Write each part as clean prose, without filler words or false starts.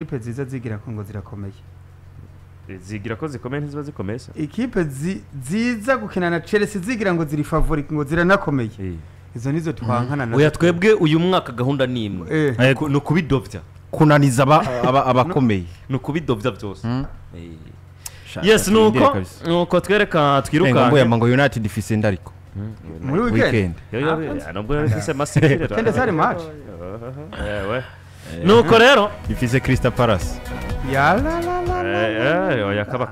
Ikipe ziza zigira ko ngo zirakomeye. Zigira ko zikomeye ntiziba zikomeye se. Ikipe ziza gukina na Chelsea zigira ngo ziri favorite ngo ziranakomeye. Izo nizo twankana na. Oya twebwe uyu mwaka gahunda nimwe. No kubidovya. Kunaniza abakomeye. No kubidovya byose. Yes nuko twereka twiruka. Ngo ngo United ifise ndariko. Muri weekend. Nubwo yarifise masikire. Kende sare match. Ewe. Nuko rero ifise Crystal Palace. Oya kaba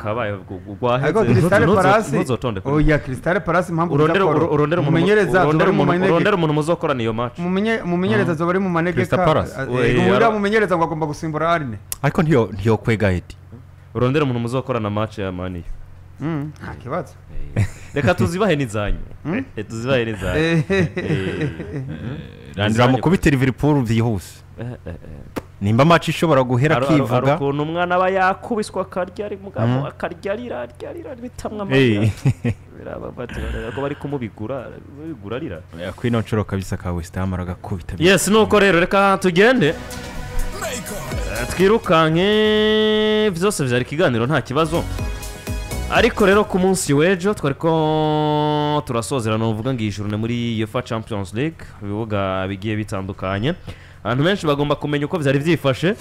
gwaheze. Crystal Palace. Oya Crystal Palace impamvu urondera umuntu muzokora niyo match. Mumenyereza zo bari mu manegeka. Umurira mumenyereza ngo agomba gusimbura Arne. Ariko ntiyo kwega eti. Urondera umuntu muzokora na match ya Mani. Kibazo. Reka tuzibahe nizanyu. Tuzibahe nizanyu. Randira mu kubitera Liverpool vyihuse. Nimba match ishobora guhera kivuga ariko umwana aba yakubiswa akarya ari mugabo akaryarira bitamwa amara birababati ko bari kumubigura bigurarira yakwino ncoro kabisa ka West Ham aragakubita. Yes nuko rero reka tugende twirukanke byose byari kiganiro nta kibazo. Ariko rero ku munsi wejo twariko turasozerana uvuga ngijurune muri UEFA Champions League bivuga bigiye bitandukanye. Abantu benshi bagomba kumenya uko vyari vyifashe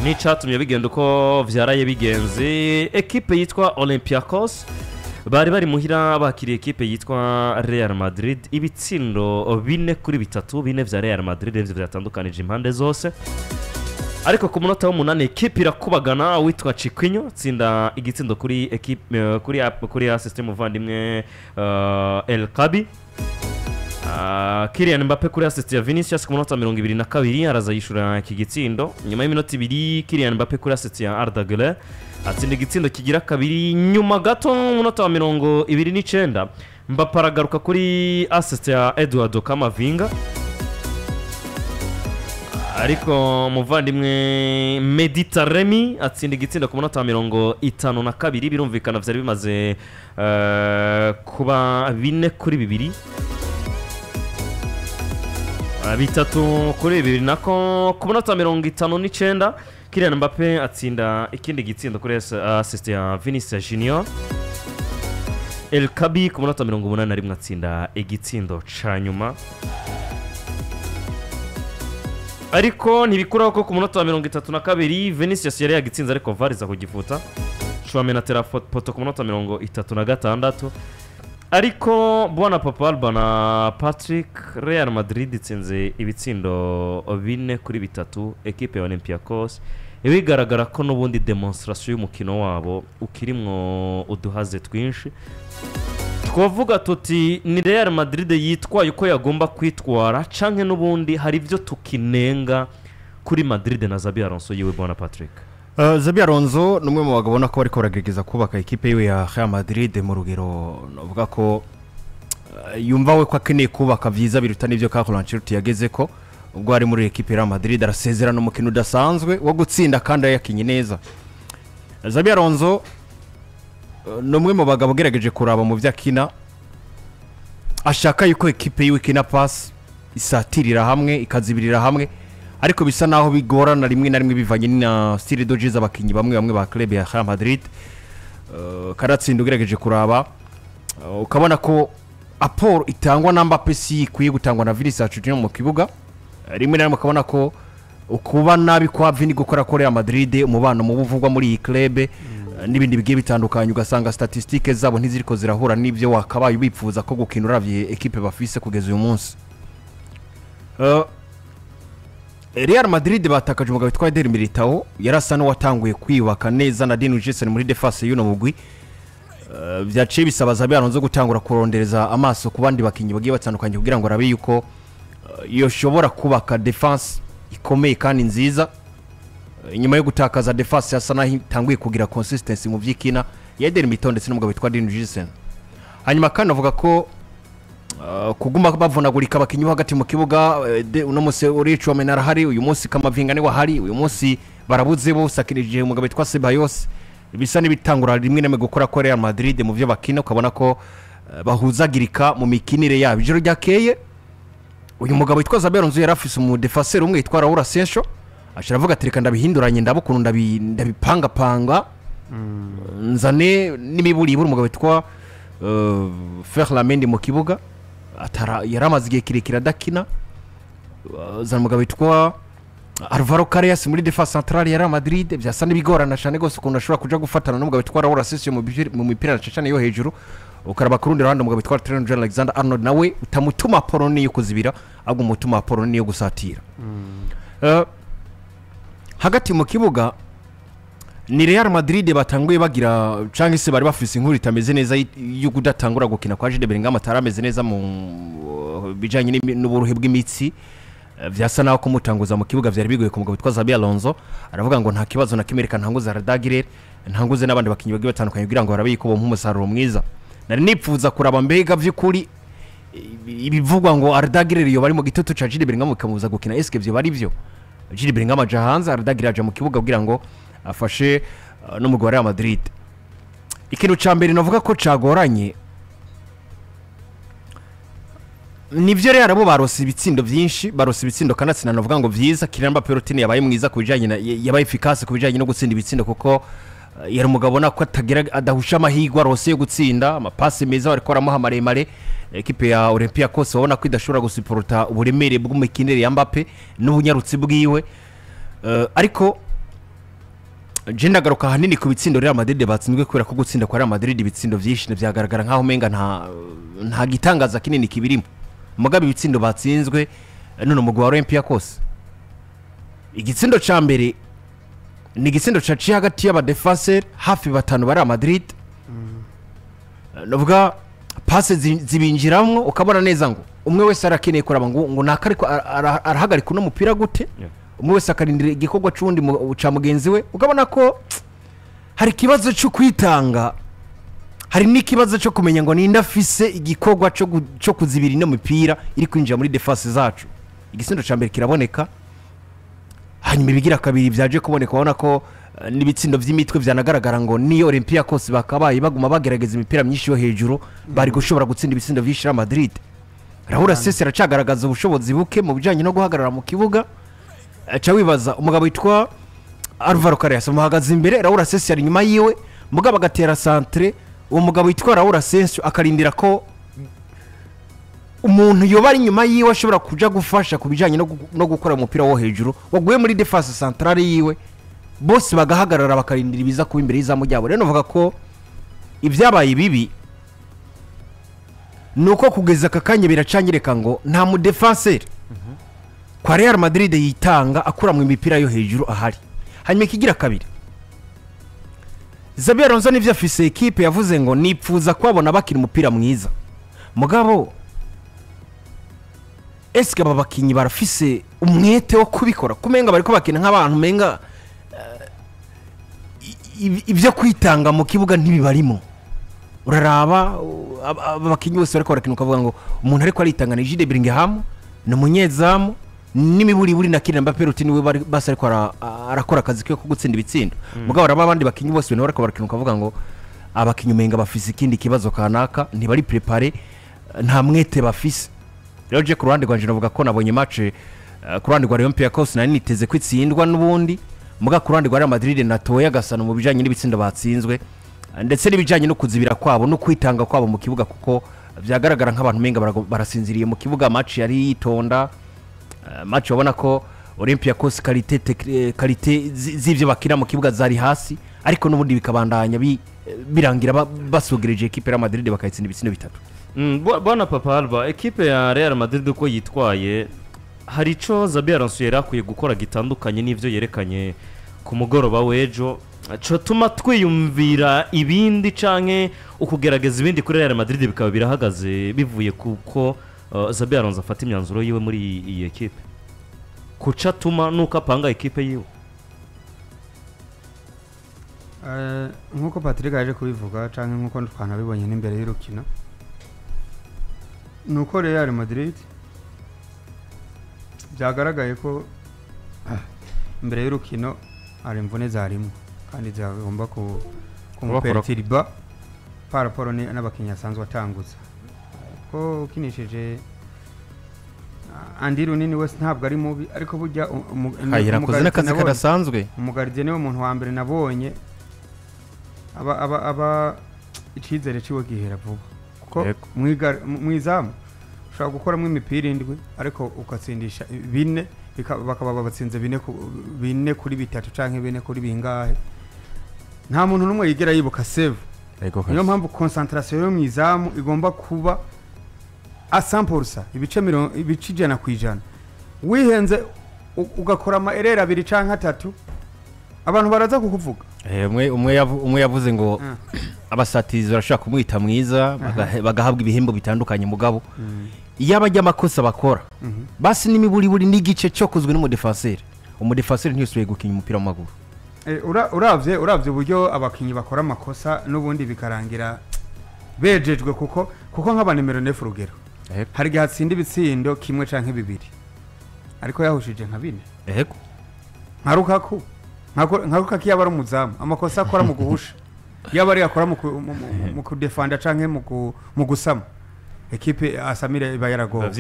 n'icatumye bigenda uko vyaraye bigenze. Equipe yitwa Olympiacos bari muhira bakiriye equipe yitwa Real Madrid ibitsindo 4-3 vya Real Madrid ivyo byatandukanije impande zose. Ariko ku munota w'8 equipe irakubagana witwa Chiquinho tsinda igitsindo kuri equipe kuri assist muvandimwe El Kabi. Kylian Mbappe kuri assist ya Vinicius ku munota 22 araza yishura iki gitsindo. Nyuma y'iminota 2 Kylian Mbappe kuri assist ya Arda Güler atsinda igitsindo kigira kabiri. Nyuma gato mu munota wa 29 Mbappe aragaruka kuri assist ya Eduardo Camavinga. Ariko muvandimwe Meditaremi atsinda igitsindo ku munota wa 52 birumvikana vyari bimaze kuba 4-2 3-2 nako ku munota wa 59 Kylian Mbappe atsinda ikindi gitsindo kuri assist ya Vinicius Junior. El Kabi ku munota wa 81 atsinda igitsindo ca nyuma. Ariko ntibikuraho ko ku munota wa 32 Vinicius yari yagitsinze ariko VAR iza kugifuta. Chouameni atera poto ku munota wa 36. Ariko bwana Papa Alba na Patrick Real Madrid itsinze ibitsindo 4-3 equipe ya Olympiacos. Ibigaragara ko nubundi demonstration y'umukino wabo ukirimwo uduhaze twinshi. Twavuga tuti ni Real Madrid yitwaye uko yagomba kwitwara canke nubundi hari byo tukinenga kuri Madrid na Xabi Alonso yiwe bwana Patrick. Xabi Alonso numwe mu bagabona ko bariko baragerageza kubaka equipe yiwe ya Real Madrid mu rugero novuga ko yumva we ko akeneye kubaka vyiza biruta nivyo Carlo Ancelotti yageze ko ubwo ari muri equipe ya Real Madrid arasezerana umukino udasanzwe wo gutsinda kandi yakinye neza. Xabi Alonso numwe mu bagabo gerageje kuraba mu vyakina ashaka yuko equipe yiwe kina pass isatirira hamwe ikazibirira hamwe ariko bisa naho bigorana rimwe na rimwe bivanye na style dojiza abakinyi bamwe ba club ya Real Madrid. Karatsinda ugerageje kuraba ukabona ko apport itangwa na Mbappe si kwiye gutangwa na Vinicius Junior mu kibuga. Rimwe na rimwe ukabona ko ukuba nabi kwa Vini gukora ko Real Madrid umubano mu buvugwa muri iyi club n'ibindi bigiye bitandukanye ugasanga statistiques zabo ntiziriko zirahura n'ibyo wakabaye bipfuza ko gukina uravye equipe bafise kugeza uyu munsi. Real Madrid batakaje umugabo witwa Eder Militao yarasa no watanguye kwibaka neza na Dean Jason muri defense y'uno mugwi. Vyaciye bisaba Xabi Alonso gutangura kurondereza amaso ku bandi bakinyi bagiye batandukanye kugira ngo arabe yuko yoshobora kubaka defense ikomeye kandi nziza. Nyuma yo gutakaza defense yasa naho itanguye kugira consistency mu vyikina ya Eder Militao ndetse n'umugabo witwa Dean Jason. Hanyuma kandi avuga ko kuguma bavunagurika abakinyi hagati mu kibuga uno munsi uri Chouameni arahari uyu munsi Camavinga ni wahari uyu munsi barabuze bose akirije umugabo witwa Ceballos bisa n'ibitangura rimwe na gukora ko Real Madrid mu byo bakina ukabona ko bahuzagirika mu mikinire yabo. Ijoro ryakeye uyu mugabo witwa Xabi Alonso yarafise mu defenseur umwe yitwa Raul Asensio ashira avuga ati reka ndabihinduranye ndabukuntu ndabipanga nzane n'imiburi umugabo witwa Ferland mu kibuga yaramaze igihe kirekire adakina zana umugabo witwa Alvaro Carreras muri defense centrale ya Real Madrid byasa n'ibigorana cyane gose ukuntu ashobora kuja gufatana n'umugabo witwa Raul Asensio mu mipira cyane yo hejuru ukaraba kurundi ruhande umugabo witwa Trent Alexander-Arnold nawe utamutuma Poloni yo kuzibira ahubwo umutuma Poloni yo gusatira hagati mu kibuga ni Real Madrid batanguye bagira canke se bari bafise inkuru itameze neza yo kudatangura gukina kwa Jude Bellingham atarameze neza mu bijanye n'uburuhe bw'imitsi vyasa naho kumutanguza mu kibuga vyari bigoye ku mugabo witwa Xabi Alonso aravuga ngo nta kibazo na kimereka ntanguza Arda ntanguze n'abandi bakinyi bagiye batandukanye kugira ngo barabiko bo nk'umusaruro mwiza nari nipfuza kuraba mbega vy'ukuri ibivugwa ngo Arda yo bari mu gitutu ca Jude Bellingham kamuza gukina eske vyo bari vyo Jude Bellingham aja hanze Arda aja mu kibuga kugira ngo afashe n'umugabo wa Real Madrid ikintu ca mbere navuga ko cagoranye nivyo rero arabo barose ibitsindo byinshi barose ibitsindo kanatsi navuga ngo vyiza Kylian Mbappé rutine yabaye mwiza kubijanye yabaye efficace kubijanye no gutsinda ibitsindo kuko yari umugabo nako atagira adahusha amahigwa rose yo gutsinda amapasi meza bariko aramuha maremare equipe ya Olympiacos babona ko idashobora gusuporta uburemere bw'umukinire ya Mbappé n'ubunyarutsi bwiwe ariko Jenda garuka hanini ku bitsindo Real Madrid batsinzwe kubera ko gutsinda kwa Real Madrid ibitsindo vyinshi byagaragara nkaho menga nta gitangaza kinini kibirimo mugabe ibitsindo batsinzwe none umugwa wa Olympiacos igitsindo ca mbere ni igitsindo caci hagati y'aba defenseur hafi batanu ba Real Madrid novuga passe zibinjiramwo ukabona neza ngo umwe wese arakeneye kuraba ngo nakariko arahagarika no mupira gute umwe wese akarindira igikorwa c'undi ca mugenzi we ukabona ko hari kibazo cyo kwitanga hari n'ikibazo cyo kumenya ngo ninda afise igikorwa cyo kuzibira ino mipira iri kwinjira muri defense zacu igisindo ca mbere kiraboneka hanyuma bigira kabiri byaje kuboneka ubona ko nibitsindo vy'imitwe vyanagaragara ngo niyo Olympiacos bakabaye baguma bagerageza imipira myinshi yo hejuru bari gushobora gutsinda ibitsindo vy'Real Madrid Raul Asensio aracagaragaza ubushobozi buke mu bijanye no guhagarara mu kibuga aca wibaza umugabo witwa Alvaro Carreras umuhagaze imbere Raul Asensio ari nyuma yiwe mugabo agatera centre uwo mugabo witwa Raul Asensio akarindira ko umuntu yoba ari nyuma yiwe ashobora kuja gufasha kubijanye no gukora umupira wo hejuru waguye muri defense centrale yiwe bose bagahagarara bakarindira ibiza kuba imbere y'izamu ryabo rero novuga ko ibyabaye bibi nuko kugeza kakanye biracanyereka ngo nta mu defenseur kwa Real Madrid yitanga akura mu imipira yo hejuru ahari hanyuma kigira kabiri Xabi Alonso nivyo afise equipe yavuze ngo nipfuza kwabona bakira umupira mwiza mugabo eske aba bakinyi barafise umwete wo kubikora kumenga bariko bakina nk'abantu menga ivyo kwitanga mu kibuga ntibibarimo uraraba abakinyi bose bariko barakina ukavuga ngo umuntu ariko aritanga ni Jude Bellingham no munyezamu n'imiburi na Kylian Mbappé rutine we basa ariko arakora akazi ko gutsinda ibitsindo mugabo araba abandi bakinyi bose bene bariko barakina ukavuga ngo abakinyi umenga bafise ikindi kibazo kanaka ntibari prepare nta mwete bafise rero je ku ruhande rwanje navuga ko nabonye match ku ruhande rwa Olympiacos nari niteze kwitsindwa n'ubundi muga ku ruhande rwa Real Madrid natoya gasana mu bijanye n'ibitsindo batsinzwe ndetse n'ibijanye no kuzibira kwabo no kwitanga kwabo mu kibuga kuko vyagaragara nk'abantu menga barasinziriye mu kibuga match yari yitonda match wabona ko Olympiacos qualité z'ivyo bakira mu kibuga zari hasi ariko n'ubundi bikabandanya birangira basugereje equipe ya Madrid bakayitsinda ibitsindo bitatu bwana Papa Alba equipe ya Real Madrid uko yitwaye hari ico Xabi Alonso yarakwiye gukora gitandukanye n'ivyo yerekanye ku mugoroba w'ejo cyo tuma twiyumvira ibindi canke ukugerageza ibindi kuri Real Madrid bikaba birahagaze bivuye kuko Xabi Alonso afata imyanzuro yiwe muri iyi equipe kuca tuma nuko apanga equipe yiwe nkuko Patrick aje kubivuga canke nkuko twanabibonye n'imbere y'urukino nuko Real Madrid byagaragaye ko imbere y'urukino ari imvune zarimo kandi zagomba kumupertiriba par rapport n'abakinnyi asanzwe atanguza ko ukinishije andi runini wese ntabwo ari mubi ariko burya yarakoze n'akazi kadasanzwe umugardiye niwe muntu wa mbere nabonye aba icyizere ciwe gihera vuba kuko mwizamu ushobora gukoramo imipira indwi ariko ugatsindisha bine bakaba batsinze bine kuri bitatu canke bine kuri bingahe nta muntu n'umwe yigera yibuka save niyo mpamvu concentration yo mwizamu igomba kuba a 100% ibice 100% wihenze ugakora ama erreur abiri canke atatu abantu baraza kukuvuga umwe yavuze ngo abasatizi barashaka kumwita mwiza bagahabwa ibihembo bitandukanye mugabo iyo abajya amakosa bakora basi n'imiburiburi n'igice cyo kuzwe n'umudefenseur ntiyusubiye gukinya umupira w'amaguru uravye uburyo abakinyi bakora amakosa n'ubundi bikarangira bejejwe kuko nk'aba nimero 9 rugero hari gihe atsinda ibitsindo kimwe canke bibiri ariko yahushije nka bine nka Lukaku yaba ari umuzamu amakosa akora mu guhusha yaba ari akora mu kudefanda canke mu gusama ekipe asamire iba yaragowe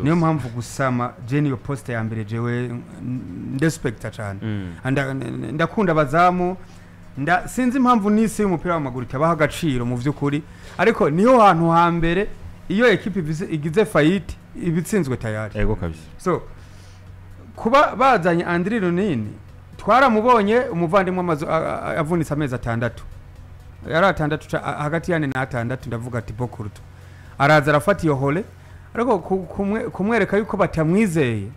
niyo mpamvu gusama Genio poste ya mbere jewe ndespecta cyane ndakunda abazamu sinzi impamvu n'isi y'umupira w'amaguru itabaha agaciro mu vy'ukuri ariko niyo hantu hambere iyo ekipe igize fayiti ibitsinzwe tayari so kuba bazanye Andri Runini twaramubonye umuvandimwe avunitse amezi 6 yari 6 hagati yane na 6 ndavuga ati Bokurto araza arafata iyo hole ariko kumwereka yuko batamwizeye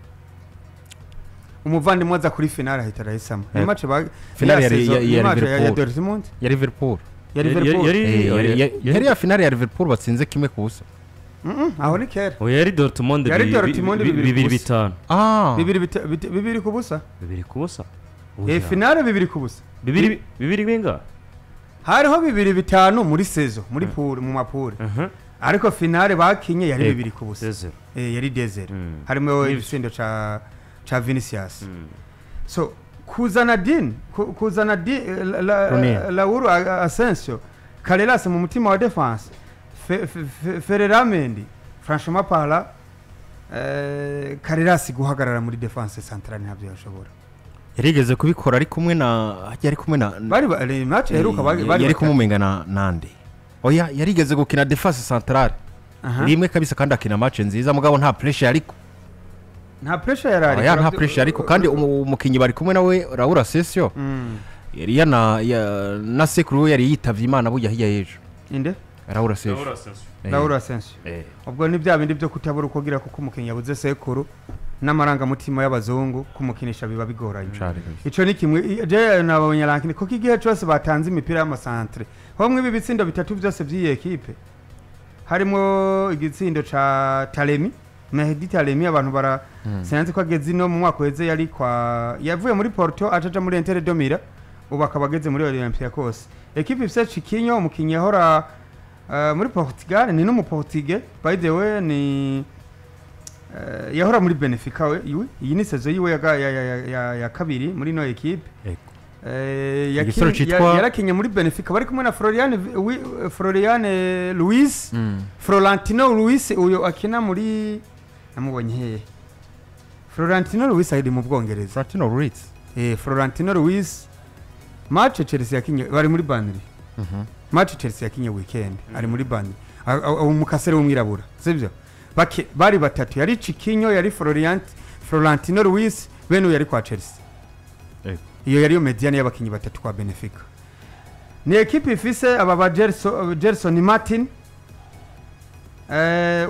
umuvandimwe aza kuri finale ahita arahisama ni match finale ya Dortmund ya Liverpool yari ya finale ya Liverpool batsinze kimwe ku busa aho ni kera yari Dortmund 2-5 bibiri ku busa finale bibiri ku busa bibiri binga hariho 2-5 muri saison muri pool mu mapure ariko finale bakinye yari bibiri ku busa yari desert harimo ibitsindo cha Vinicius so kuzana Lauro Asensio Carreras mu mutima wa defense Ferreira Mendy franchement parla Carreras guhagarara muri defense centrale ntabyo yashobora yarigeze kubikora ari kumwe na bari match heruka yari kumumenga nande oya yarigeze gukina defense centrale rimwe kabisa kandi akina match nziza mugabo nta pressure ariko nta pressure ariko kandi umukinyi bari kumwe nawe Raul Asensio yari na sekuru yari yitavye Imana bujya hirya yejo inde Raul Asensio ubwo ni bya bindi byo kutabura ukogira kuko umukinyi yabuze sekuru n'amaranga mutima y'abazungu kumukinisha biba bigoranye ico ni kimwe je nabonye rankini kuko igihe cyose batanze imipira y'amasantre homwe ibi bitsindo bitatu byose by'iyi ekipe harimo igitsindo ca Taremi Mehdi Taremi abantu bara sinanze ko ageze no mu mwaka weze yavuye muri Porto acaja muri Inter de Milan ubu akabageze muri Olympiacos ekipe ifise Chiquinho umukinyi yahora muri Portugal ni no mu Portugal by the way ni yahora muri Benfica iyi ni saison yiwe ya kabiri muri no equipe yarakinye muri Benfica bari kumwe na Florian Luis Florentino Luis uyo akina muri namubonye he Florentino Luis ari mu Bwongereza Florentino Luis match Chelsea yakinye bari muri Burnley match Chelsea yakinye weekend ari muri Burnley umukasere w'umwirabura sibyo bari batatu yari Chiquinho yari Florentino Luis bene yari kwa Chelsea iyo yari yo mediane y'abakinyi batatu kwa Benfica ni equipe ifise aba Gerson Martin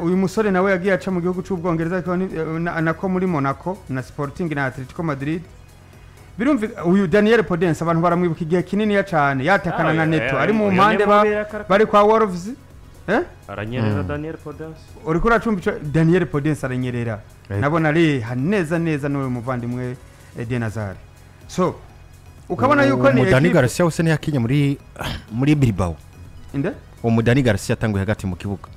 uyu musore nawe yagiye aca mu gihugu cy'Ubwongereza nako muri Monaco na Sporting na Atletico Madrid birumvi uyu Daniel Podence abantu baramwibuka igihe kinini ya cyane yatakana na Neto ari mu mpande bari kwa Wolves aranyerera Daniel Podence uri kuri acumbico Daniel Podence aranyerera nabona ari neza n'uwo muvandimwe Eden Hazard so ukabona yuko ni Dani Garcia use ne yakinye muri Bilbao inde Dani Garcia tanguye hagati mu kibuga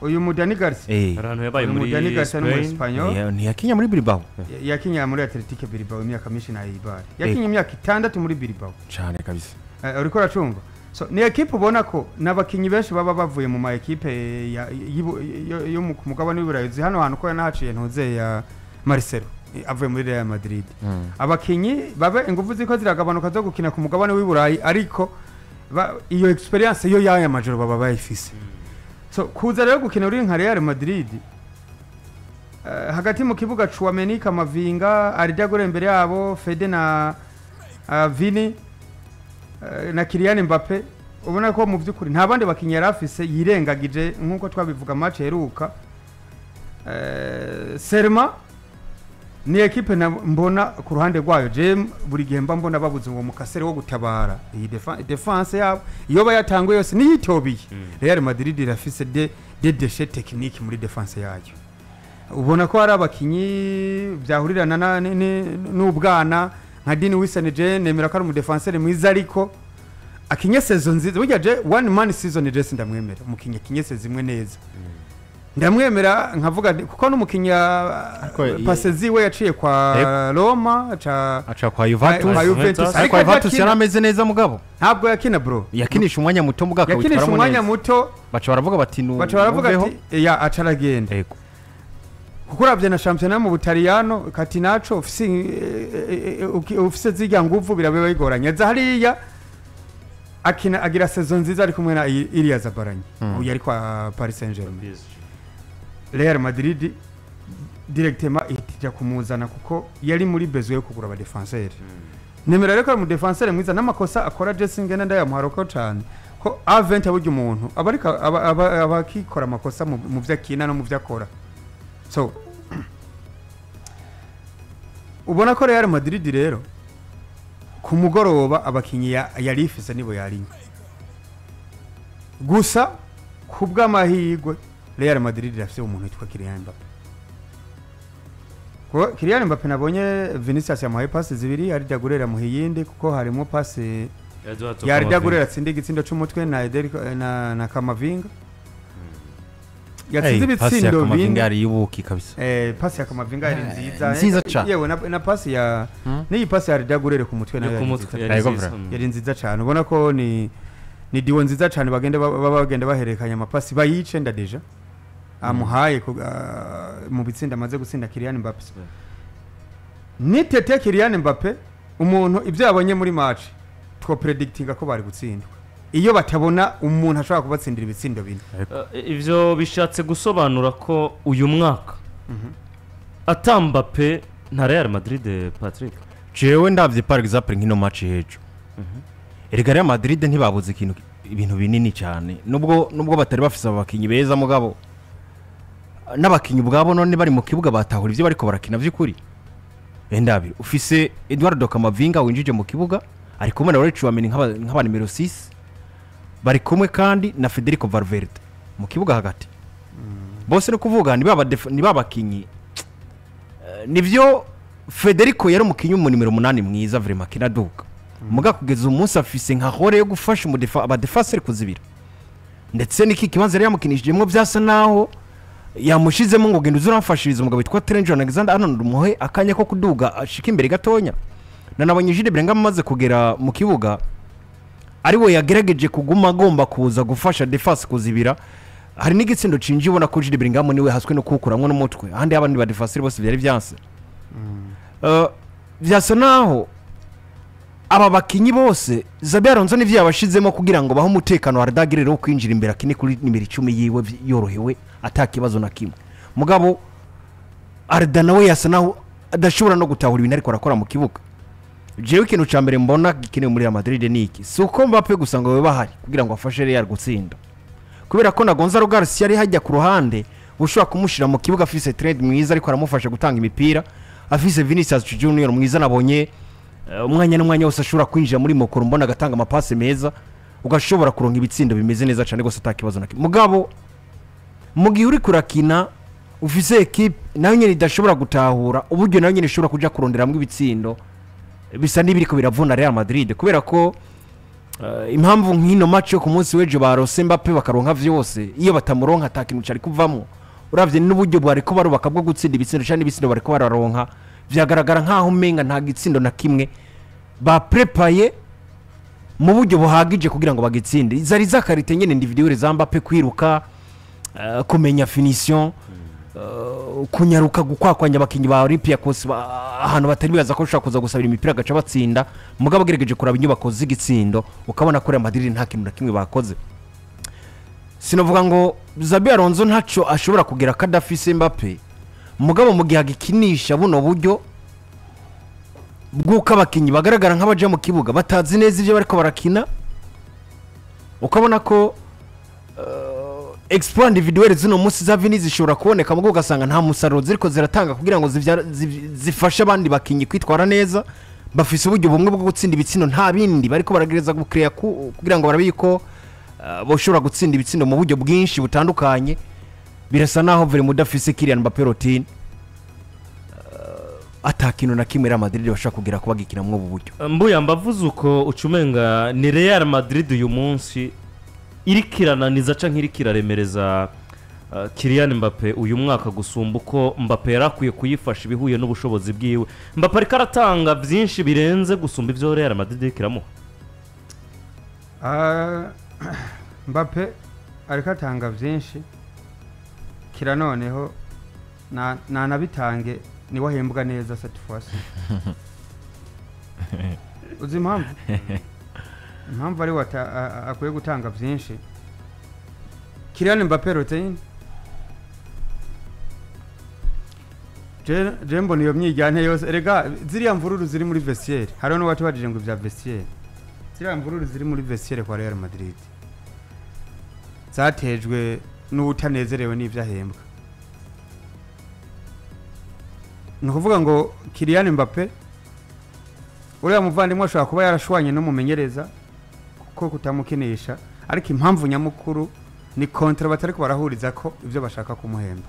uyu Dani Garcia arantu yabaye muri Spain ni yakinye muri Bilbao yakinye muri Atletico Bilbao imyaka myinshi na Eibar yakinye imyaka 6 muri Bilbao cyane kabisa uri kora cumva so ni equipe ubona ko n'abakinyi benshi baba bavuye mu ma equipe yo mu mugabane w'Iburayi hano hantu ko yanahaciye ntuze ya Marcelo avuye muri Real Madrid abakinyi babe ingufu ziko ziragabanuka zo gukina ku mugabane w'Iburayi ariko iyo experience yo yaya majoro baba bayifise so kuza rero gukina uri nka Real Madrid hagati mu kibuga Chouameni Kamavinga Arda Güler imbere yabo Fede na Vini na Kylian Mbappe ubona ko mu byukuri nta bandi bakinyi yarafise yirengagije nkuko twabivuga match heruka Serma ni equipe mbona ku ruhande rwayo je buri gihe mba mbona babuze uwo mukasere wo gutabara iyi defense yabo iyo bayatanguye yose niyitobiye Real Madrid irafise de déchets techniques muri defense yayo ubona ko hari abakinyi byahurirana n'ubwana nka Dini Wiseneje nemera ko ari umudefenseur mwiza ariko akinye season nziza burya je one man season je ndamwemera umukinyi akinye season imwe neza ndamwemera nkavuga kuko n'umukinya pasezi we yaciye kwa Roma aca kwa Juventus ariko Juventus yarameze neza mugabo ntabwo yakina bro yakinisha umwanya muto mugaka witwara yakinisha umwanya muto baca baravuga bati ya acaragenda yego kuko uravye na championnat mu Butaliyano Catenaccio ufise zirya nguvu birabe bigoranye za hariya akina agira saison nziza ari kumwe na Iliya Zabaranye uyu ari kwa Paris Saint-Germain Real Madrid directement itija kumuzana kuko yari muri bezo yo kugura aba defenseur nemera reko mu defenseur mwiza n'amakosa akora dressing ngenda ndayamuharoko cyane ko A20 buryo umuntu abarika abakikora amakosa mu vyakina no mu vyakora so ubona ko Real Madrid rero ku mugoroba abakinyi yarifise nibo yari gusa kubw'amahirwe Real Madrid irafise umuntu witwa Kylian Mbappe ko Kylian Mbappe nabonye Vinicius yamuhaye pass zibiri Arda Güler yamuhaye yindi kuko harimo pass ya Arda Güler atsinde igitsindo c'umutwe na Kamavinga yatsinze ibitsindo bindi ari yubuki kabisa pass ya Kamavinga ari nziza cyane yewe na pass ya ni pass ya Arda Güler ku mutwe nayo yari nziza cyane ubona ko ni diwo nziza cyane bagenda baherekanya amapasi bayice ndadeja amuhaye mu bitsinda amaze gutsinda Kylian Mbappe ni tete Kylian Mbappe umuntu ibyo yabonye muri match two predictinga ko bari gutsindwa iyo batabona umuntu ashobora kubatsindira ibitsindo bine ivyo bishatse gusobanura ko uyu mwaka Mbappe nta Real Madrid Patrick jewe ndavye par exemple nkino match hejo Real Madrid ntibabuze ibintu binini cyane nubwo batari bafise abakinyi beza mugabo n'abakinyi ubwabo none bari mu kibuga batahura ivyo bariko barakina vy'ukuri ndabi ufise Eduardo Camavinga winjije mu kibuga ari kumwe na Chouameni nk'aba numero 6 bari kumwe kandi na Federico Valverde mu kibuga hagati bose no kuvuga ni babakinyi nivyo Federico yari umukinyi mu numero 8 mwiza vraiment kinaduka muga kugeza umunsi afise nka hore yo gufasha abadefenseur kuzibira ndetse niki kibanza rero yamukinishijemo byasa naho yamushizemo ngo genda uzuramfashiriza umugabo witwa Trent Alexander Arnold umuhe akanya ko kuduga ashika imbere gatonya nanabonye Jude Bellingham amaze kugera mu kibuga ari we yagerageje kuguma agomba kuza gufasha defense kuzibira hari n'igitsindo cinji ubona ko Jude Bellingham niwe haswe no kukuramwe n'umutwe ahandi abandi ba defenseur bose byari byanse byasa naho aba bakinyi bose Xabi Alonso n'ivyo yabashizemo kugira ngo baho umutekano wa Arda Güler wo kwinjira imbere akine kuri nimero 10 yiwe yorohewe atakibazo na kimwe mugabo Arda nawe yasa naho adashobora no gutahura ibintu ariko arakora mu kibuga jewe ikintu ca mbere mbona gikenewe muri Real Madrid ni iki suko Mbappe gusa ngo bahari kugira ngo afashe Real gutsinda kubera ko na Gonzalo Garcia yari hajya ku ruhande bushobora kumushira mu kibuga afise trade mwiza ariko aramufasha gutanga imipira afise Vinicius Junior mwiza nabonye umwanya n'umwanya wose ashobora kwinjira muri mokoro mbona agatanga amapase meza ugashobora kuronka ibitsindo bimeze neza cyane gose atakibazo na mugabo mu gihe uri kurakina ufise equipe nayo nyene idashobora gutahura uburyo nayo nyene ishobora kuja kuronderamwe ibitsindo bisa n'ibiriko biravuna Real Madrid kubera ko impamvu nkino match yo ku munsi w'ejo barose Mbappe bakaronka vyose iyo batamuronka atakintu cyari kuvamwo uravye n'uburyo bwari ko barubaka bwo gutsinda ibitsindo cyane ibitsindo bariko bararonka vyagaragara nkaho umenga nta gitsindo na kimwe ba prepaye mu buryo buhagije kugira ngo bagitsinde zari zakarite nyene individuelle za Mbappe kwiruka kumenya finition kunyaruka gukwakwanya abakinyi ba Olympiacos ahantu batari bibaza ko ushaka kuza gusabira imipira gaca batsinda mugabo bagerageje kuraba inyubako z'igitsindo ukabona ko Real Madrid nta kintu na kimwe bakoze sinovuga ngo Xabi Alonso ntaco ashobora kugira kadafise Mbappe mugabo mu gihe agikinisha buno buryo bw'uko abakinyi bagaragara nk'abaje mu kibuga batazi neza ivyo bariko barakina ukabona ko exploit individuelle zino munsi za Vini zishobora kuboneka mu ugasanga nta musaruro ziriko ziratanga kugira ngo zifashe abandi bakinyi kwitwara neza bafise uburyo bumwe bwo gutsinda ibitsindo nta bindi bariko baragereza gukreya kugira ngo barabiko boshobora gutsinda ibitsindo mu buryo bwinshi butandukanye birasa naho vere mudafise Kylian Mbappé routine atakintu na kimwe Real Madrid bashaka kugira kuba gikina mu buryo mbuya mbavuze uko ucumenga ni Real Madrid uyu munsi irikirananiza canke irikiraremereza Kylian Mbappé uyu mwaka gusumba uko Mbappé yarakwiye kuyifasha ibihuye n'ubushobozi bwiwe Mbappé ariko aratanga byinshi birenze gusumba ivyo Real Madrid ikiramo Mbappé ariko atanga byinshi kira noneho na nabitange ni wahembwa neza satisfaction uzi impamvu ari akwiye gutanga byinshi Kylian Mbappé routine Jembo niyo myijyane yose erega ziriya mvururu ziri muri vestiaire hariho no watubajije ngo bya vestiaire ziriya mvururu ziri muri vestiaire kwa Real Madrid zatejwe n'utanezerewe n'ivyo ahembwa nukuvuga ngo Kylian Mbappé uriya muvandimwe ashobora kuba yarashwanye n'umumenyereza kuko kutamukinisha ariko impamvu nyamukuru ni kontra batariko barahuriza ko ivyo bashaka kumuhemba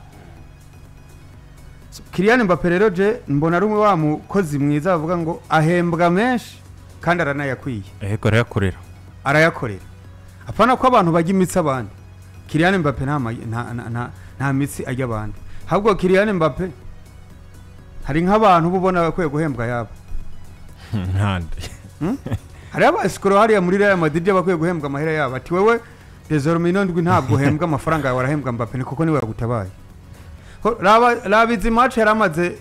Kylian Mbappé rero je mbona rumwe wa mukozi mwiza bavuga ngo ahembwa menshi kandi aranayakwiye arayakorera apana ko abantu bajya imitsi abandi Kylian Mbappé nta mitsi ajya abandi ahubwo Kylian Mbappé hari nk'abantu bubona bakwiye guhembwa yabo hari abasikoro hariya muri Real Madrid bakwiye guhembwa amahera yabo ati wewe désormais ndwi ntabwo uhembwa amafaranga yawe arahembwa Mbappé kuko niwe yagutabaye rabizi match yaramaze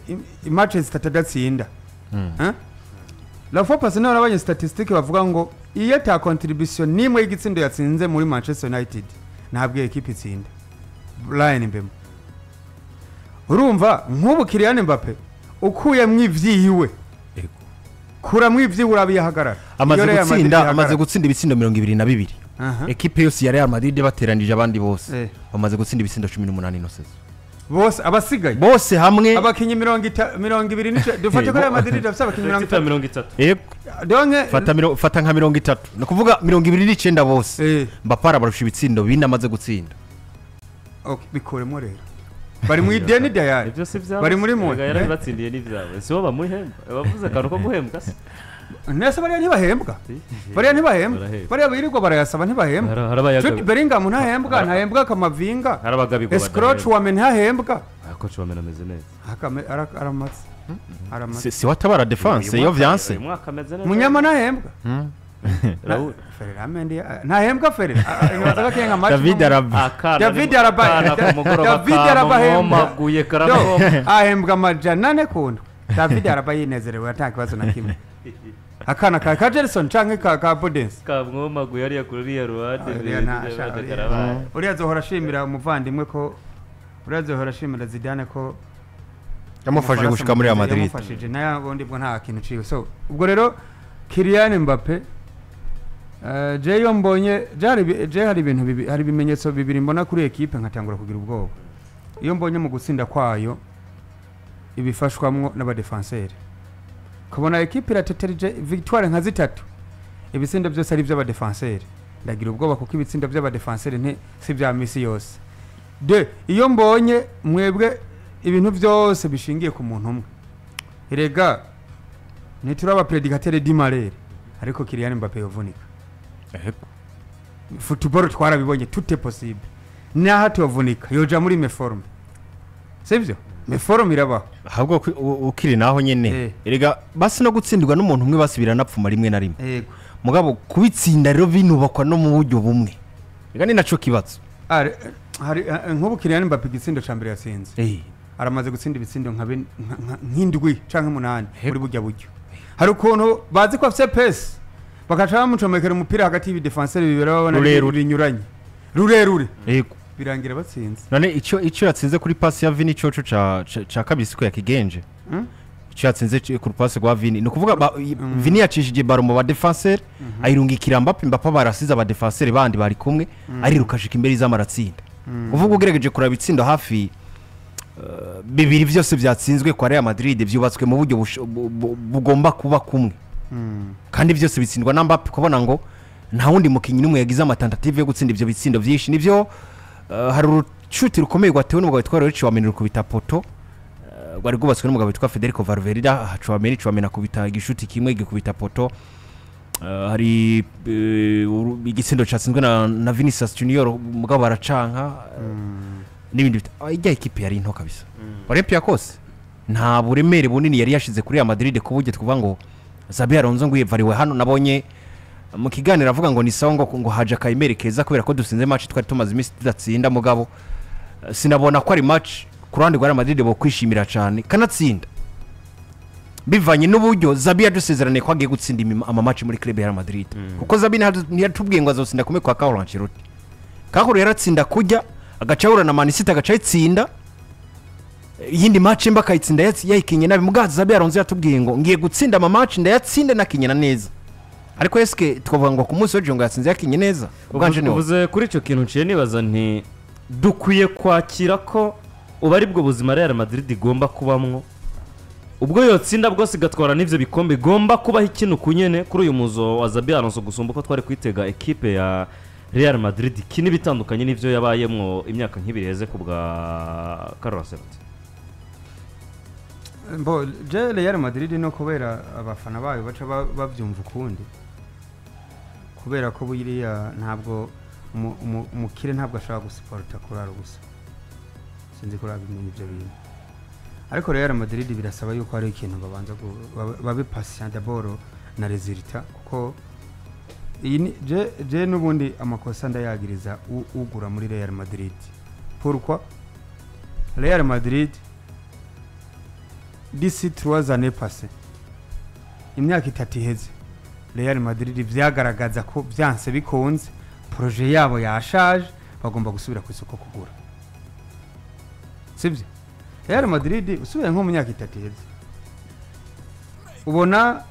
match zitadatsinda la fois passée n'abanye statistique bavuga ngo iyo ta contribution nimwe y'igitsindo yatsinze muri Manchester United ntabwo equipe itsinda Brian Mbemo urumva nk'ubu Kylian Mbappé ukuye mwivyiwe kura mwivyiwe urabihagarara amaze gutsinda ibitsindo 22 equipe yose ya Real Madrid bateranije abandi bose bamaze gutsinda ibitsindo 18 no sezo bose abasigaye bose hamwe abakinyi 20 dufate ko Real Madrid dafite abakinyi 30 donke fata nka 30 no kuvuga 29 bose Mbappé arabarusha ibitsindo bine amaze gutsinda okay bikoremo rero bari mu ideni dayari bari muri mu yari batsindiye n'ivyabo sibo bamuhemba bavuze kantu ko guhembwa se nese bari ntibahembwa bari birirwa barayasaba ntibahembwa Jude Bellingham ntahembwa Kamavinga Escroch wame ntahembwa ako chwame ameze neza aramatse si watabara defense yo vyanse munyama ntahembwa Ferrer amendi ntahembwa Ferrer ingaza kenga match David Araba maguye karamo ahembwa majana ne kundu David Araba yinezerewe atakibazo na kimwe akana ka Jelson canke ka Bodens kamwomaguye ari yakuriya ruhande uriya zohora shimira umuvandimwe ko uriya zohora shimira Zidane ko yamufashije gushika muri Real Madrid yamufashije nayo bondi bwo nta kintu ciwe so ubwo rero Kylian Mbappé Jeyo mbonye hari ibintu hari bimenyetso bibiri mbona kuri equipe nkatangura kugira ubwoba iyo mbonye mu gutsinda kwayo ibifashwamwo n'abadefenseur kubona equipe iratetereje victoire nka zitatu ibitsindo byose ari by'abadefenseur ndagira ubwoba kuko ibitsindo by'abadefenseur si bya misi yose de iyo mbonye mwebwe ibintu byose bishingiye ku muntu umwe erega nituraba predicateur di Marere ariko Kylian Mbappé yovunika football twarabibonye tout est possible naho tovunika yoja muri meforme sivyo meforume irabaho ahubwo ukiri naho nyene erega basi no gutsindirwa n'umuntu umwe basibira napfuma rimwe na rimwe yego mugabo kubitsinda rero binubakwa no mu buryo bumwe rega ni naco kibazo hari nk'ubu Kylian Mbappé igitsindo ca mbere yatsinze aramaze gutsinda ibitsindo nk'indwi canke 8 muri burya buryo hari ukuntu bazi ko afite pesi bakaca bamucomekera umupira hagati y'ibidefenseri bibiri babona binyuranye rurerure yego birangira batsinze none icyo yatsinze kuri pasi ya Vini coco ca kabiri siko yakigenje icyo yatsinze ku pasi rwa Vini ni ukuvuga Vini yacishije baro mu badefenseri ayirungikira Mbappé barasize abadefenseri bandi bari kumwe arirukashika imbere y'amaratsinda uvuga ugerageje kuraba itsindo hafi bibiri byose byatsinzwe kwa Real Madrid byubatswe mu buryo bugomba kuba kumwe kandi byose bitsindwa na Mbappé kubona ngo nta wundi mukinyi n'umwe yagize amatentative yo gutsinda ivyo bitsindo byinshi nivyo hari urucuti rukomeye rwatewe n'umugabo witwa Chouameni rukubita poto rwari rwubatswe n'umugabo witwa Federico Valverde Chouameni akubita igishuti kimwe gikubita poto hari igitsindo cyatsinzwe na Vinicius Junior umugabo baracanka n'ibindi ijya ekipe yari into kabisa Olympiacos nta buremere bunini yari yashize kuri Real Madrid ku buryo twavuga ngo Xabi Alonso ngo yevariwe hano nabonye mu kiganiro avuga ngo ni sawa ngo haje kayimerekeza kubera ko dusinze match twari tumaze iminsi tudatsinda mugabo sinabona ko ari match ku ruhande rwa Real Madrid bo kwishimira cyane kanatsinda bivanye n'uburyo Xabi yadusezerane ko agiye gutsinda ama match muri club ya Real Madrid kuko Xabi ntiyatubwiye ngo azotsinda kumwe kwa Carlo Ancelotti Carlo yaratsinda kujya agacahura na Man City agacayitsinda yindi match mba kayitsinda yayikinye nabi mugaza Xabi Alonso yatubwiye ngo ngiye gutsinda ama match ndayatsinda nakinyena neza ariko eske twavuga ngo ku munsi w'ejo ngo yatsinze yakinye neza ubwanje niho uvuze kuri ico kintu ciye nibaza nti dukwiye kwakira ko uba ari bwo buzima Real Madrid igomba kubamwo ubwo yotsinda bwose gatwara n'ivyo bikombe igomba kubaho ikintu kunyene kuri uyu muzo wa Xabi Alonso gusumba ko twari kwitega equipe ya Real Madrid kini bitandukanye n'ivyo yabayemwo imyaka nk'ibiri heze ku bwa Carlo Ancelotti Real Madrid no kubera abafana bayo baca bavyumva ukundi kubera ko buriya ntabwo umukire ntabwo ashaka gusiporta kurara gusa sinzi kuraba ibyo bintu ariko Real Madrid birasaba yuko ari ikintu babanza babe patient d'abord na resultat kuko iyi je n'ubundi amakosa ndayagiriza ugura muri Real Madrid pourquoi Real Madrid d'ici 3 années passées imyaka 3 iheze Real Madrid vyagaragaza ko byanse bikunze projet yabo yashaje bagomba gusubira ku isoko kugura sibyo Real Madrid usubiye nko mu myaka 3 iheze ubona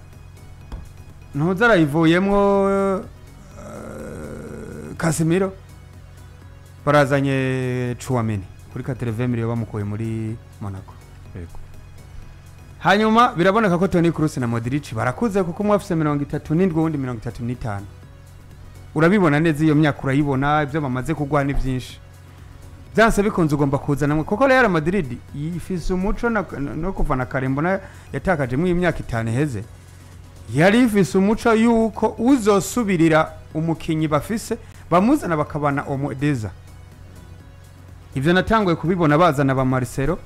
ntuzarayivuyemwo Casemiro barazanye Chouameni kuri 80 miliyoni bamukoye muri Monaco yego hanyuma biraboneka ko Toni Kroos na Modric barakuze kuko umwe afite 37 undi 35 urabibona neza iyo myaka urayibona ibyo bamaze kugwana byinshi byanse bikunze ugomba kuzana kuko Real Madrid ifise umuco no kuva na Karembona yatakaje mu imyaka 5 heze yari ifise umuco yuko uzosubirira umukinyi bafise bamuzana bakabana Omodeza ivyo natanguye kubibona bazana ba Marcelo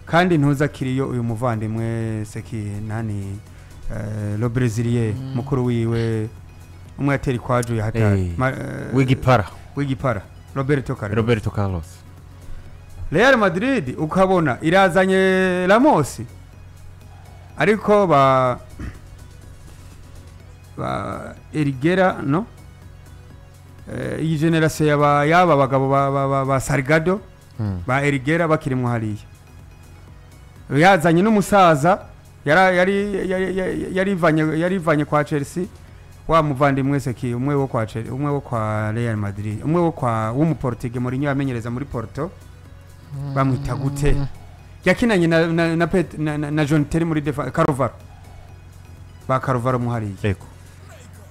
kandi ntuzakiriyo uyu muvandimwe seki nani lo Brazilier mukuru wiwe umwe ateri kwaje yahatari wigipara Roberto Carlos Real Madrid ukabona irazanye Ramos ariko ba Erigera no iyi generation yaba bagabo ba Salgado ba Erigera bakirimwe hariya yazanye n'umusaza yarivanye kwa Chelsea wa muvandimwe seki umwe wo kwa Chelsea umwe wo kwa Real Madrid umwe wo kwa w'umuportugue Mourinho yamenyereza muri Porto bamwita gute yakinanye na John Terry muri Carvalho ba Carvalho muhariye yego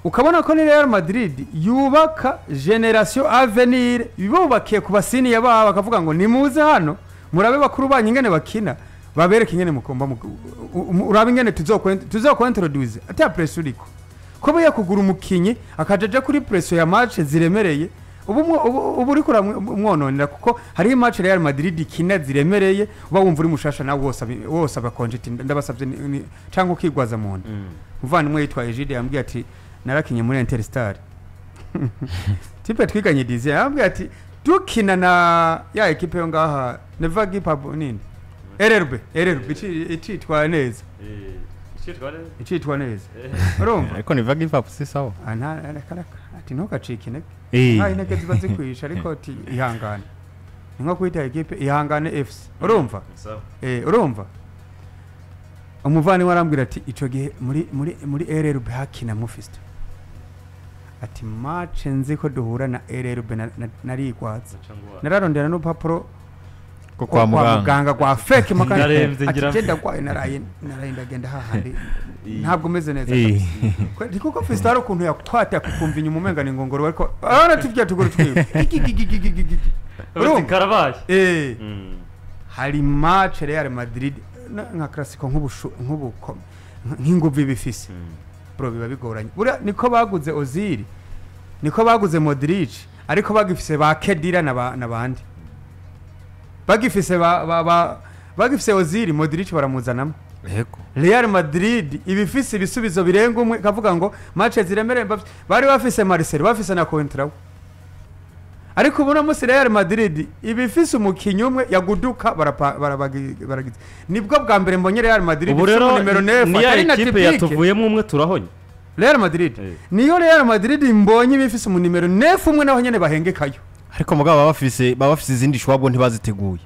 ukabona ko ni Real Madrid yubaka generation avenir bibubakiye ku basini yaba bakavuga ngo nimuze hano murabe bakuru banyu ingene bakina babereka ingene mukomba urabe ingene tuzokwintroduce ata pressure uriko ko baya kugura umukinyi akajaje kuri pressure ya match ziremereye ubu uri kuramwononera kuko hari match Real Madrid ikina ziremereye uba wumva uri mushasha nawe wose abakonje ndabasabye cyangwa ukigwaza mu nda muvandimwe yitwaye Jide yambwiye ati narakinye muri Interstar tipe twiganye dizi yambwiye ati dukina na ya equipe yo ngaha never give up nini RRB ititwa neza ititwa neza urumva ariko never give up si sawa ati ntukacike intege nta intege ziba zikwisha ariko ati ihangane ni nko kwita equipe ihangane FC urumva urumva umuvandimwe arambwira ati ico gihe muri RRB hakina Mufista ati match nzi ko duhura na RRB narigwaza nararondera no papuro ko kwa muganga kwa fake makanya agenda kwa narayindagenda hahandi ntabwo meze neza kweli kuko Fistaro kuntu yakwata kukumva inyuma umenga ni ngongoro ariko ara tuvya tuguru twiwe urumva karabaye hari match Real Madrid nka classico nk'inguvu bifise bro biba bigoranye bura niko baguze Ozil niko baguze Modric ariko bagifise ba Kedira nabandi bagifise bagifise Ozil Modric baramuzanamo yego Real Madrid ibifise ibisubizo birenga umwe kavuga ngo match ziremereye bari bafise Marcelo bafise na Contrao ariko ubona musi Real Madrid ibifise umukinyi umwe yaguduka baragize nibwo bwa mbere mbonye Real Madrid numero 9 ni ya equipe yatuvuyemo umwe turahonye Real Madrid niyo Real Madrid mbonye ibifise mu numero 9 umwe naho nyene bahengekayo ariko mugabo bafise izindi shwabwo ntibaziteguye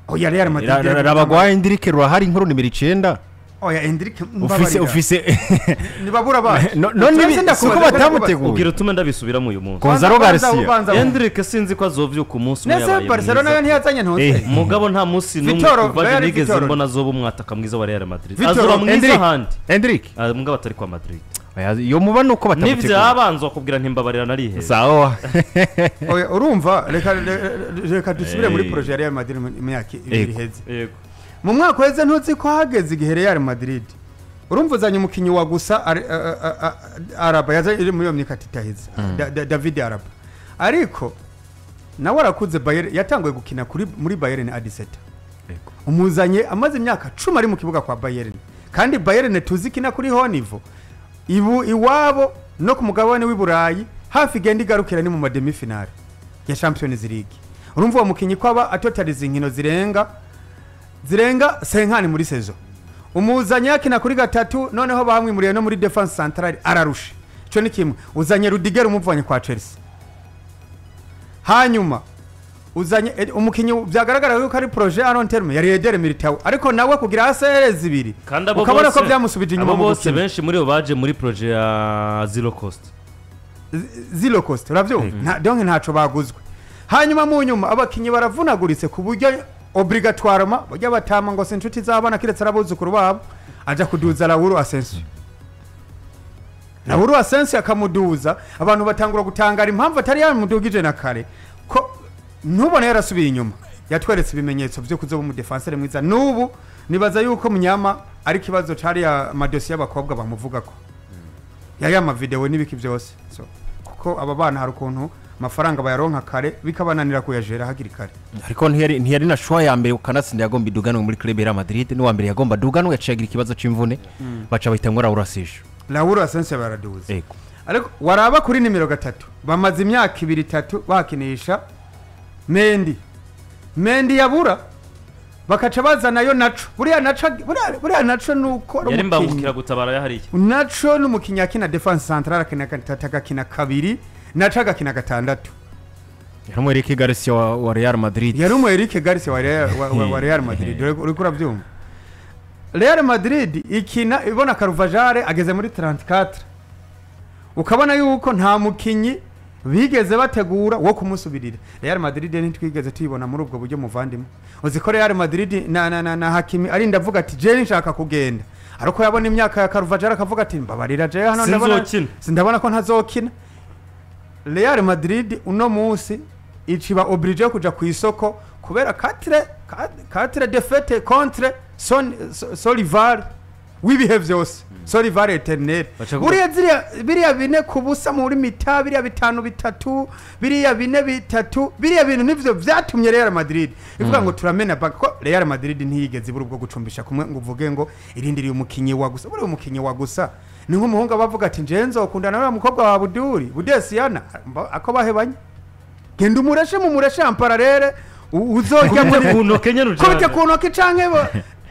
oya Real Madrid rabagwa Endrick ruhari nkuru numero 9 oya Endrick ufise nibabura baje none suko batamuteguye ugira utume ndabisubiramo uyu munsi Gonzalo Garcia Endrick sinzi ko azovyuka umunsi umwe yabaye Barcelona yo ntiyazanye ntose mugabo nta munsi numwe kuva nigeze mbona zoba umwataka mwiza wa Real Madrid azura mwiza handi Endrick mugabo atari kwa Madrid yo mubano uko batamuteguye nivyo abanzwa kubwira ntimbabarira nari heza sawa oya urumva reka dusubire muri projet ya Real Madrid mu myaka ibiri heze yego mu mwaka weze ntuzi ko hageze igihe Real Madrid urumva uzanye umukinyi wa gusa Araba yaje muri yo myikati taheze David Araba ariko nawe arakuze Bayern yatanguye gukina muri Bayern Adiseta umuzanye amaze imyaka 10 ari mu kibuga kwa Bayern kandi Bayern tuzikina kuri ho niveau iwabo no ku mugabane w'Iburayi hafi genda igarukira ni mu mademi finale ya Champions League urumva uwo mukinyi kwaba atotaliza inkino zirenga senkani muri sezo umuzanye yakina kuri gatatu noneho bamwimuriye no muri defense centrale ararusha cyo ni kimwe uzanye Rudiger umuvanye kwa Chelsea hanyuma uzanye umukinyi byagaragara yuko ari projet Aron Terme yari Eder Militao ariko nawe kugira asereze ibiri ukabona ko byamusubije inyuma mu bose benshi muri bo baje muri projet ya zero cost uravyo donc ntaco baguzwe hanyuma mu nyuma abakinyi baravunaguritse ku buryo obligatoirement bajya batama ngo se inshuti zabana kiretse arabuzukuru babo aja kuduza Raúl Asensio akamuduza abantu batangura gutangara impamvu atari yamudugije na kare ko ntubone yarasubiye inyuma yatweretse ibimenyetso byo kuzoba mu defenseur mwiza nubu nibaza yuko munyama ari kibazo cari ya madosi y'abakobwa bamuvuga ko yaya ama video nibiki byose so kuko aba bana hari ukuntu amafaranga bayaronka kare bikabananira kuyajera hagiri kare ariko ntiyari na shwa ya mbere ukanatsinda yagomba iduganwe muri club ya Madrid ni wa mbere yagomba duganwe yaciyagira ikibazo c'imvune baca bahita ngo Raúl Asensio baraduza ariko waraba kuri nimero 3 bamaze imyaka 2-3 bakinisha Mendy yabura bakaca bazanayo Nacho buriya Nacho nuko yari mbangukira gutabara yahariye Nacho n'umukinya akina defense centrale akina kabiri Nacho agakina gatandatu yari mu Eric Garcia wa Real Madrid wa Real Madrid uri kuravyumva Real Madrid ikina ibona Carvajal ageze muri 34 ukabona yuko nta mukinyi bigeze bategura wo kumusubirira Real Madrid ntitwigeze tuyibona muri ubwo buryo muvandimo uziko Real Madrid na Hakimi ari ndavuga ati je nshaka kugenda ariko yabona imyaka ya Carvajal akavuga ati mbabarira je hano ndabona ko ntazokina Real Madrid uno munsi iciba obligé kuja ku isoko kubera 4 défaites contre son rival w'ibihe byose sorry vare eternel Baca kuvuga- buriya biriya bine ku busa muri mita biriya bitanu bitatu biriya bine bitatu biriya bintu nivyo vyatumye Real Madrid ivuga ngo turamena baka ko Real Madrid ntiyigeze ibura ubwo gucumbisha kumwe ngo uvuge ngo irindiriye umukinyi wa gusa buriya umukinyi wa gusa ni nk'umuhungu abavuga ati nje nzokundana n'uriya mukobwa wa Buduri Budesiana ako bahebanye genda umureshe ampararere uzorya muri kuno Kenya kubite ku ntoki canke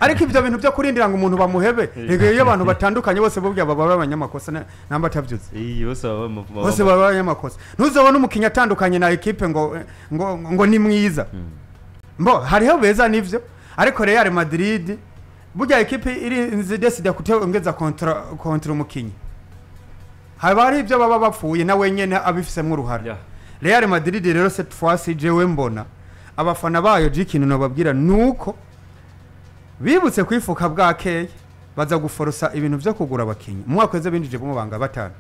ariko ivyo bintu byo kurindira ngo umuntu bamuhebe rege iyo abantu batandukanye bose bubya baba abanyamakosa namba atavyuze bose baba abanyamakosa ntuzobona umukinya atandukanye na equipe ngo ni mwiza mbo hariho beza nivyo ariko Real Madrid burya equipe iri decide kutongeza kontra umukinyi hari ibyo baba bapfuye na wenyene abifisemo uruhara Real Madrid rero cette fois jewe mbona abafana bayo j'ikintu nababwira nuko bibutse kwifuka bwakeye baza guforosa ibintu byo kugura abakinyi mu mwaka weze binjije mu banga batanu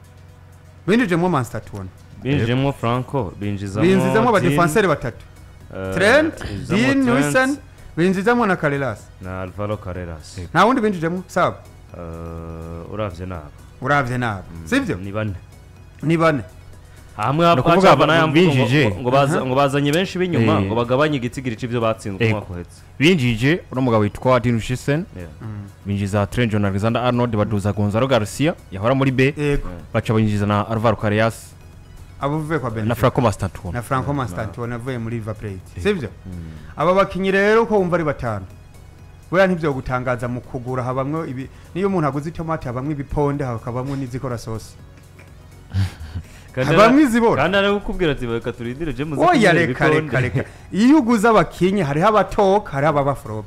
binjije mu Manchester United binjijemo Franco binjizemo aba defenseur batatu Trent Dean Wilson binjizemo na Carreras na Alvaro Carreras nta wundi binjijemo saba uravye nabo sivyo ni bane hamwe ngo bazanye benshi b'inyuma ngo bagabanye igitigiri c'ivyo batsinzwe umwaka uhetse binjije uno mugabo witwa Dean Richardson binjiza Trent Alexander Arnold baduza Gonzalo Garcia yahora muri B baca binjiza na Alvaro Carreras abuvuye kwa Benfica na Franco Mastantuono avuye muri River Plate sivyo aba bakinyi rero uko wumva ari batanu buriya ntibyo gutangaza mu kugura habamwe ibi niyo umuntu aguze itomate habamwe ibiponde hakabamwe n'izikora sauce habamwizibora kandi ari gukubwira ati baka turindire je muze oya reka iyo uguze abakinyi hariho abatoka hariho abafrop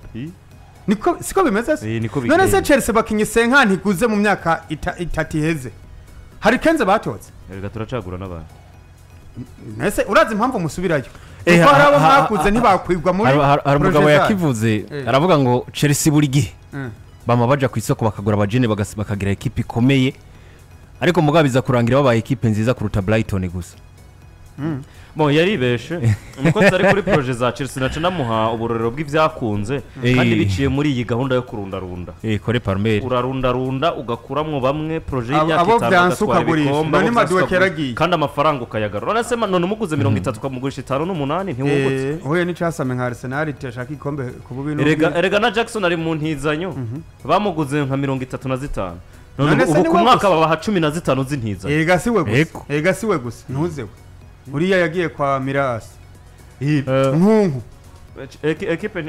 niko siko bimeze se none se Chelsea bakinyi senka ntiguze mu myaka itatu iheze hari kenze batotse reka turacagura n'abantu nese urazi impamvu musubirayo kuko harabo mwakuze ntibakwigwa muri hari umugabo yakivuze aravuga ngo Chelsea buri gihe bama baja ku isoko bakagura abajene bakagira equipe ikomeye ariko mugabo biza kurangira babaye equipe nziza kuruta Brighton gusa bon yaribeshe umukozi ari kuri projet za Chelsea naca namuha uburorero bw'ivyakunze kandi biciye muri iyi gahunda yo kurundarunda kore Palmer urarundarunda ugakuramwo bamwe projet y'imyaka 5 gatwara ibikombe none maduwe keragiye kandi amafaranga ukayagarura none se none umuguze 30 ukamugurisha 5 ntiwungutse oye ni cyasame nka Arsenal itashaka ikombe kububino erega na Jackson ari mu ntizanyo bamuguze nka 35 none ubu ku mwaka babaha 15 z'intizanyo ega siwe gusa ntuzewe uriya yagiye kwa Miras nkunku equipe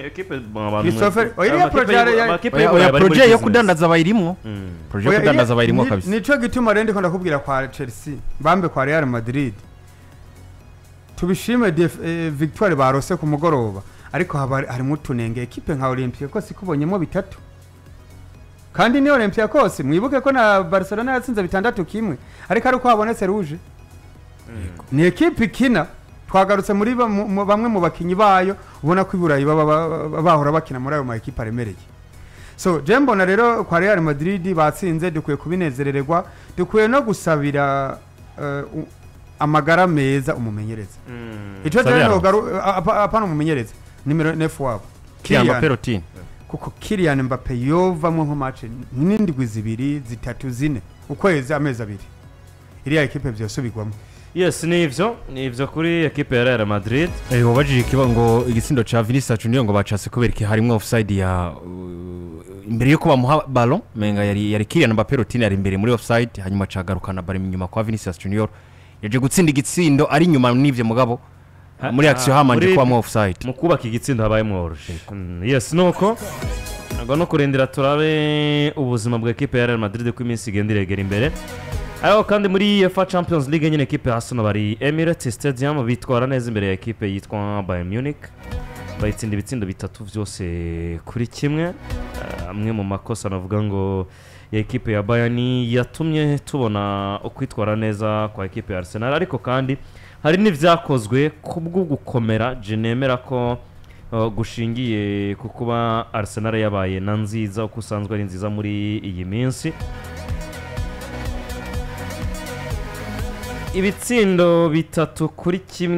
Christopher oya project yo kudandaza bayirimo project yo kudandaza bayirimo kabisa nico gituma rende ko ndakubwira kwa Chelsea bambe kwa Real Madrid tubishime victoire barose ku mugoroba ariko harimo utunenge equipe nka Olympiacos ikubonyemo bitatu kandi ni Olympiacos mwibuke ko na Barcelona yatsinze 6-1 ariko ari ko habonetse rouge ni equipe ikina twagarutse muri bamwe mu bakinyi bayo ubona ko iburayi bahora bakina muri ayo ma equipe aremereye so jembo na rero kwa Real Madrid batsinze dukwiye kubinezerererwa dukwiye no gusabira amagara meza umumenyereza ico rero apana umumenyereza nimero 9 wabo Kylian Mbappé kuko Kylian Mbappé yovamwe nko match n'indwi zibiri zitatu zine ukwezi amezi abiri iriya equipe byosubigwamo yes nivyo kuri equipe ya Real Madrid wabajije kibango igisindo cha Vinicius Junior ngo bacase kubereka harimo offside ya imbere yo kuba muha ballon menga yari Kylian Mbappé rotine ari imbere muri offside hanyuma cagarukana bari inyuma kwa Vinicius Junior yaje gutsinda igitsindo ari inyuma n'ivyo mugabo muri action hamanje kwa mu offside mu kubaka igitsindo habaye mworoshye yes nuko no kurindira turabe ubuzima bwa equipe ya Real Madrid ku iminsi igenda iregera imbere aho kandi muri UEFA Champions League nyine equipe Arsenal bari Emirates Stadium bitwara neza imbere ya equipe yitwa Bayern Munich bayitsinda ibitsindo bitatu byose kuri kimwe amwe mu makosa navuga ngo ya equipe ya Bayern yatumye tubona ukwitwara neza kwa equipe ya Arsenal ariko kandi hari n'ivyakozwe kubwo gukomera je nemera ko gushingiye kukuba Arsenal yabaye na nziza uko usanzwe ari nziza muri iyi minsi ibitsindo bitatu kuri kimwe